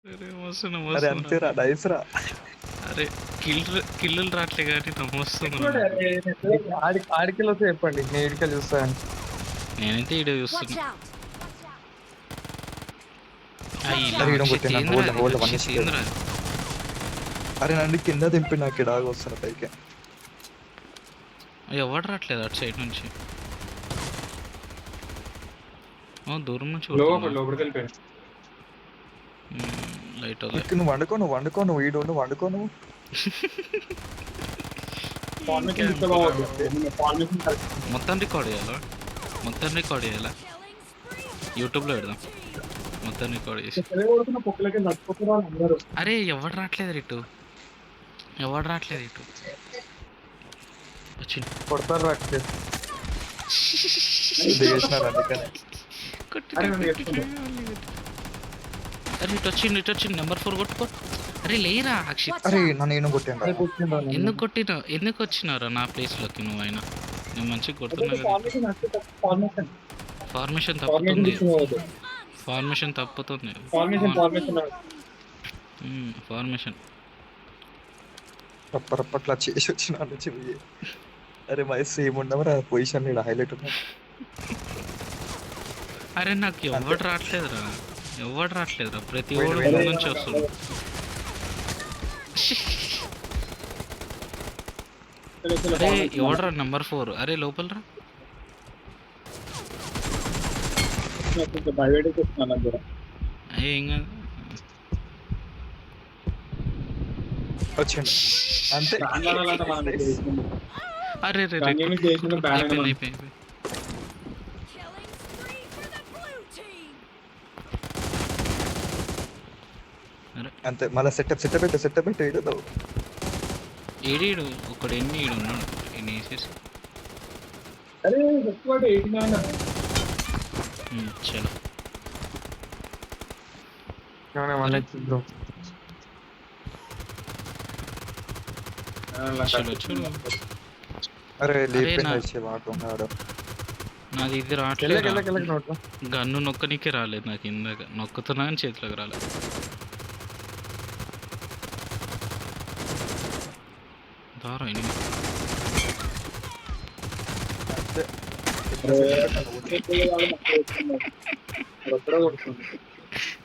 అరే వస్తున్నా అరే వస్తున్నా. అంతేరా నైస్ రా. అరే కిల్లులు రావట్లే కానీ నమ్మొస్తుందిరా చూడు, నాకు. ఆడికెళ్ళి వస్తే చెప్పండి నేను ఇడికెళ్ళి చూస్తాను. నేనైతే ఈడ Watch చూస్తున్నా. out! ఇలా అరే ఈడ హర్షిత్ కొట్టిన ఏందిరా హోల్డ్ అది? హోల్డ్ వన్ హర్షిత్ ఏందిరా అది? అరే నన్ను కింద దింపి నాకు ఇడాగా వస్తున్నా పైకి. ఎవడు రావట్లేదు అటు సైడ్ నుంచి. ఓ దూరం నుంచి లోపలికి వెళ్ళిపోయాను. లైట్ ఇక్కడ నువ్వు వండుకో నువ్వు ఈడు నువ్వు వండుకో నువ్వు. ఫార్మేషన్ ఇస్తే బాగుంటుంది. ఫార్మేషన్ మొత్తం రికార్డ్ చేయాలా? మొత్తం రికార్డ్ చేయాలా? యూట్యూబ్లో పెడదాం మొత్తం రికార్డ్ చేసి. కొడుతున్న పొక్కులకి నచ్చిపోతున్నారు అందరూ. అరే ఎవడు రావట్లేదు ఇటు, ఎవడు రావట్లేదు ఇటు. వచ్చింది కొడతారు రాకపోతే. చేసినారు అందుకనే. అరే నన్ను ఎత్తుకుంటా. అరే ఇటు వచ్చింది నెంబర్ 4 కొట్టుకో. అరే లేరా అక్షిత్, అరే నన్ను నేను కొట్టాను రా. ఎందుకు వచ్చినారా నా ప్లేస్లోకి నువ్వైనా? నేను మంచిగా కొడుతున్నా కదా. ఫార్మేషన్ నచ్చితే ఫార్మేషన్ ఫార్మేషన్ ఫార్మేషన్ తప్పుతుంది, తీసుకోవద్దు. ఫార్మేషన్ తప్పుతుంది. ఫార్మేషన్ ఫార్మేషన్ రప్పట్లా చేసి వచ్చిన నుంచి పోయి. అరే మహేష్ ఏముండవరా పొజిషన్ ఇక్కడ హైలైట్ ఉన్నా. అరే నాకు ఎవడు రావట్లేదురా, ప్రతి Wait, ఓడు wait, ముందు wait. నుంచి వస్తుంది. అరే ఎవడరా నెంబర్ 4? అరే లోపల రా. బయట చూస్తున్నాను దగ్గర. అయ్యే ఏం కాదు. వచ్చిండు అంతే. అరే రే Running చేసిన ban అయిపోయింది. Killing spree for the blue team! అరే అంతే మళ్ళీ సెటప్ పెట్టు ఈడు నువ్వు. ఏడీడు ఒకడు ఎన్ని ఈడు ఉన్నాడు ఎన్ని వేసేసి. అరే ఎక్కువ 89 చలో చలో చలో. అరే లేపిన నా- వచ్చే వాడు. నాది ఇది రావట్లేదు. గన్ను నొక్కనికే రాలేదు నాకు, ఇందాక నొక్కుతున్నా అని చేతిలోకి రాలేదు. దారా ఎనిమిది. అంతే.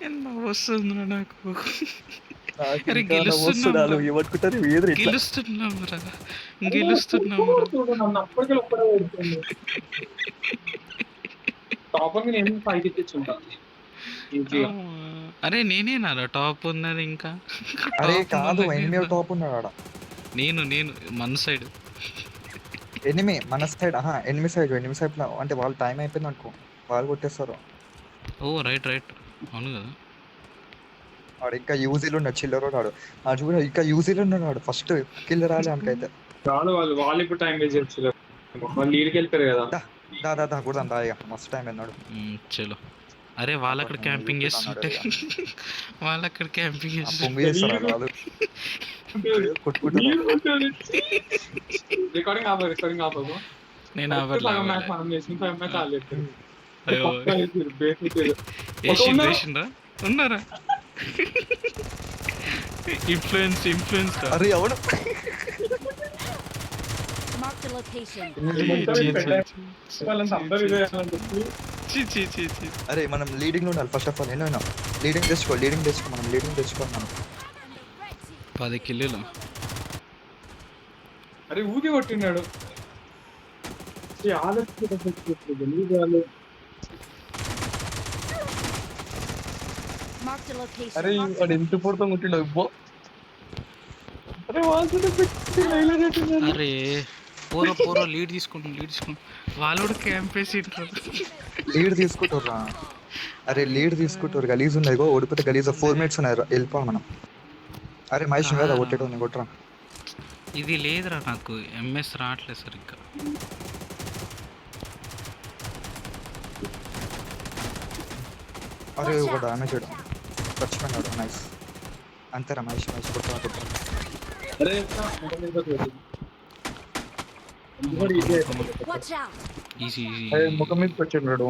ఎంత వస్తుందిరా నాకు. నాకు అరే ఇంకా గెలుస్తున్నాం నవ్వొస్తున్నాడు. రా. ఏమనుకుంటారు ఎదురు ఇట్లా. గెలుస్తున్నాంరా, గెలుస్తున్నాంరా. నన్ను అప్పటికే ఒక్కడే కొడుతుంది. టాపర్ నేను ఫైట్ ఇచ్చింటా ఈజీగా. అరే నేనేనారా టాప్ ఉన్నది ఇంకా? అరే Top కాదు ఉన్నది ఎనిమిది నేను. టాప్ ఉన్నాడు ఆడ. నేను మన సైడ్. ఎనిమిది మన సైడ్. ఎనిమిది సైడ్ అంటే వాళ్ళు టైం అయిపోయింది అనుకో, వాళ్ళు కొట్టేస్తారు. ఓ రైట్ అవును కదా. వాడు ఇంకా యూజీలో ఉన్నాడు చిల్లర వాడు. ఆ చూడ ఇంకా యూజీలో ఉన్నాడు వాడు. ఫస్ట్ కిల్ రాలే అనుకైతే. చాలు వాళ్ళు ఇప్పుడు టైం వేస్ట్ చేస్తారు. వాళ్ళు లీడ్కి వెళ్తారు కదా. దా కూడా దా ఇక మస్తు టైం అన్నాడు. చలో. అరే వాళ్ళు అక్కడ క్యాంపింగ్ చేస్తుంటే వాళ్ళు అక్కడ క్యాంపింగ్ పొంగు చేస్తుంటే చేస్తారు వాళ్ళు కొట్టుకుంటారు. రికార్డింగ్ ఆపదు. నేను మనం చేసిన టైం మ్యాచ్ వాళ్ళు చెప్పారు. వేసిండ్రా ఉన్నారా? ఇన్ఫ్లుయెన్స్ అరే అవును. Mark the location. అందరూ ఇదే అని చెప్పి అరే మనం లీడింగ్ లో ఉండాలి ఫస్ట్ ఆఫ్ ఆల్. ఎన్నో లీడింగ్ తెచ్చుకో మనం లీడింగ్ తెచ్చుకోవాలి మనం. 10 కిల్లులు. అరే ఊది కొట్టినాడు. Mark the location. అరే వాడు ఎంత పొడతాం కొట్టిండు ఇబ్బో. అరే వాళ్ళు అరే పోరో లీడ్ తీసుకుంటాం. వాళ్ళు కూడా క్యాంప్ వేసిండ్రు. లీడ్ తీసుకుంటారా? అరే లీడ్ తీసుకుంటారు. గలీజ్ ఉన్నాయి ఓడిపోతే గలీజ్ 4 minutes ఉన్నాయి. వెళ్ళిపోవాలి మనం. అరే మహేష్ కదా కొట్టేటో కొట్టరా. ఇది లేదురా నాకు ఎంఎస్ రావట్లేదు సరిగ్గా. అరే ఒక డామేజ్ చచ్చిపోయినాడు. నైస్. అంతేరా మహేష్ కొట్టరా. అరే Watch out! ఈజీ ముఖం మీదకి వచ్చిండు.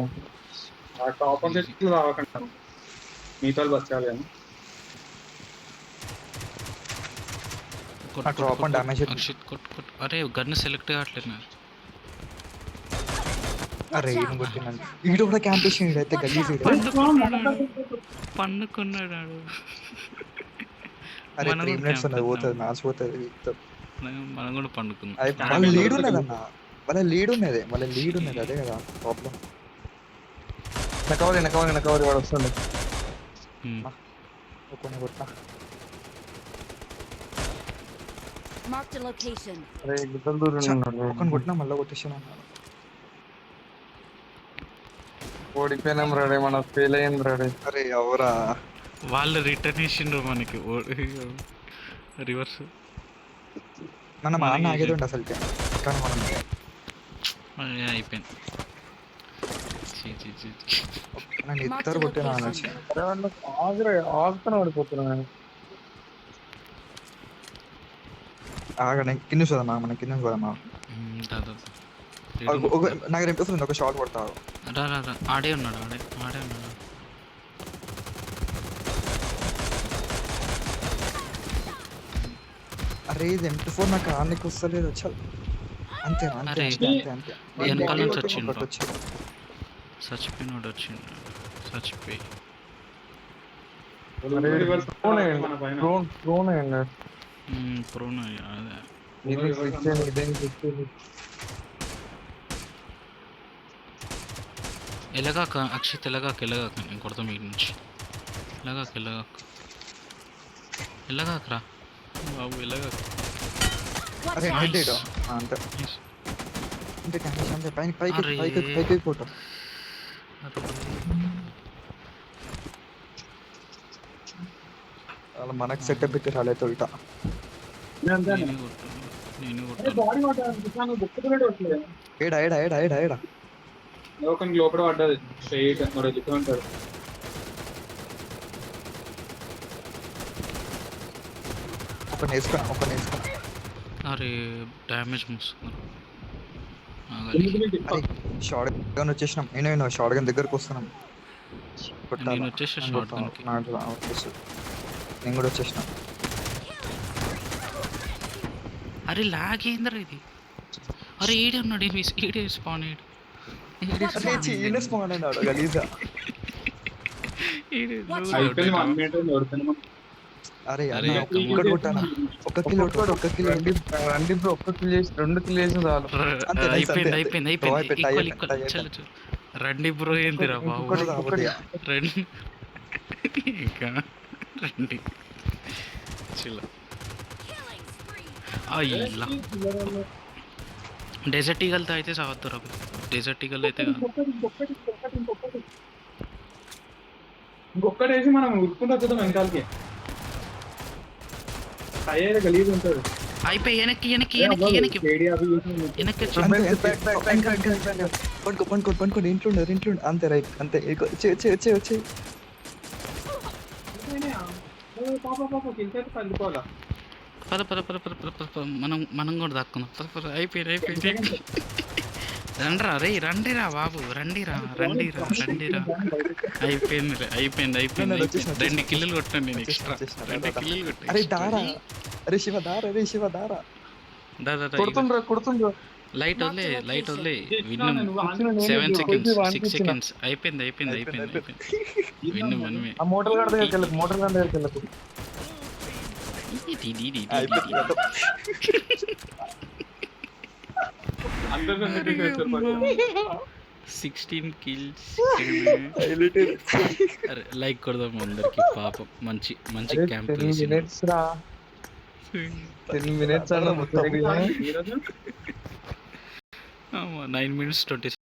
ఆ టాప్ అంతా రావకుండా మిగతా బతకాలి అని. ఆ డ్రాప్ అండ్ డ్యామేజ్ అక్షిత్ కొట్టు. అరే గన్ సెలెక్ట్ కావట్లేదు నాకు. అరే ఈయన కొట్టినాను ఈడు కూడా క్యాంపేషన్ అయితే గలీజ్ ఈడు. పండుకున్నాడు. అరే మనం 3 కూడా మినిట్స్ ఉన్నది camp పోతుంది మ్యాచ్ పోతుంది. మనం కూడా పండుకుందాం. వాళ్ళ లీడ్ ఉన్నది అన్న, వాళ్ళ లీడ్ ఉన్నది అదే కదా ప్రాబ్లం. నకవరి వాడు వస్తుంది. కొన్ని కొట్టినా Marked a location. అరే గుట్టలు దూరం ఉన్నాడు. కొన్ని కొట్టినా మళ్ళీ కొట్టేసాను అన్నాడు. ఓడిపోయినాం రాడే, మన ఫెయిల్ అయ్యింది రాడే. అరే ఎవరా వాళ్ళు రిటర్న్ ఇచ్చిండ్రు మనకి రివర్స్. మనం ఆడిన ఆగేది ఉండే అసలు కానీ మనం అయిపోయింది. నన్ను ఇద్దరు కొట్టినా అనొచ్చు. అరే వాడు ఆగుతూనే పడిపోతున్నాను. ఆగండి కింద చూద్దామా, మనం కింద చూద్దామా. నాకు రేపు ఒక షాట్ కొడతావు. రా ఆడే ఉన్నాడు. అరే ఇది M24 నాకు ఆడనికి వస్తలేదు. వచ్చాలి అంతే అరే, అంతే వెనకాల నుంచి వచ్చిండు. వచ్చి చచ్చిపోయినోడు వచ్చిండు. చచ్చిపోయి డ్రోన్ అయ్యండి. ప్రోనా అదే. ఎలాగాక అక్షిత్ ఎలాగాక నేను కొడతా మీ నుంచి. ఎలాగాకరా బాబు ఎలాగాక. అరే Watch out. హెడ్ అంతే అంతే క్యాష్ అంతే పైకి ఫోటో. అలా మనకు సెటప్ పెట్టి రాలేదు ఉల్టా. నేను కొట్టాను. ఏడా లోపల పడ్డది స్ట్రైట్ ఉంటాడు. ఒక నేర్చుకున్నా. అరే డ్యామేజ్ మూసుకున్నారు. అరే షార్ట్ గన్ వచ్చేసినాం. నేను షార్ట్ గన్ దగ్గరకు వస్తున్నాం. నేను వచ్చేసి షార్ట్ గన్కి. నేను కూడా వచ్చేసిన. అరే లాగ్ ఏంద్రా ఇది. అరే ఈడే ఉన్నాడు. ఈడే స్పాన్ అయ్యాడు. అరే ఒక్కటి కొట్టాను. ఒక్క కిలో రండి బ్రో, ఒక్క కిల్ చేసి 2 కిల్ చేసి చాలు. అయిపోయింది. రండి బ్రో ఏందిరా బాబు. రండి చిల్ల. అయ్యా డెజర్ట్ ఈగల్తో అయితే సావద్దురా. డెజర్ట్ ఈగల్ అయితే ఇంకొక్కటి వేసి మనం ఉరుక్కుంటూ వచ్చేద్దాం వెనకాలకి. టైర్ గలీజ్ ఉంటుంది. అయిపోయి వెనక్కి పండుకోండి. ఇంట్లో అంతే రైట్ అంతే. వచ్చే పద మనం కూడా దాక్కున్నాం. అయిపోయింది. రండిరా బాబు. రండిరా. అయిపోయింది. 2 కిల్లులు కొట్టాను నేను ఎక్స్ట్రా. 2 కిల్లులు కొట్టాను. అరే దారా. అరే శివ దారా. కొడుతుండ్రా. లైట్ వదిలే విన్నాం. 7 seconds 6 seconds. అయిపోయింది. విన్ను మనమే. ఆ మోటార్ గార్డ్ దగ్గరికి వెళ్ళకు. 16 kills. లైక్ కొడదాం అందరికి. పాపం మంచి క్యాంప్. 10 minutes రా. 10 minutes అన్న 9 minutes 20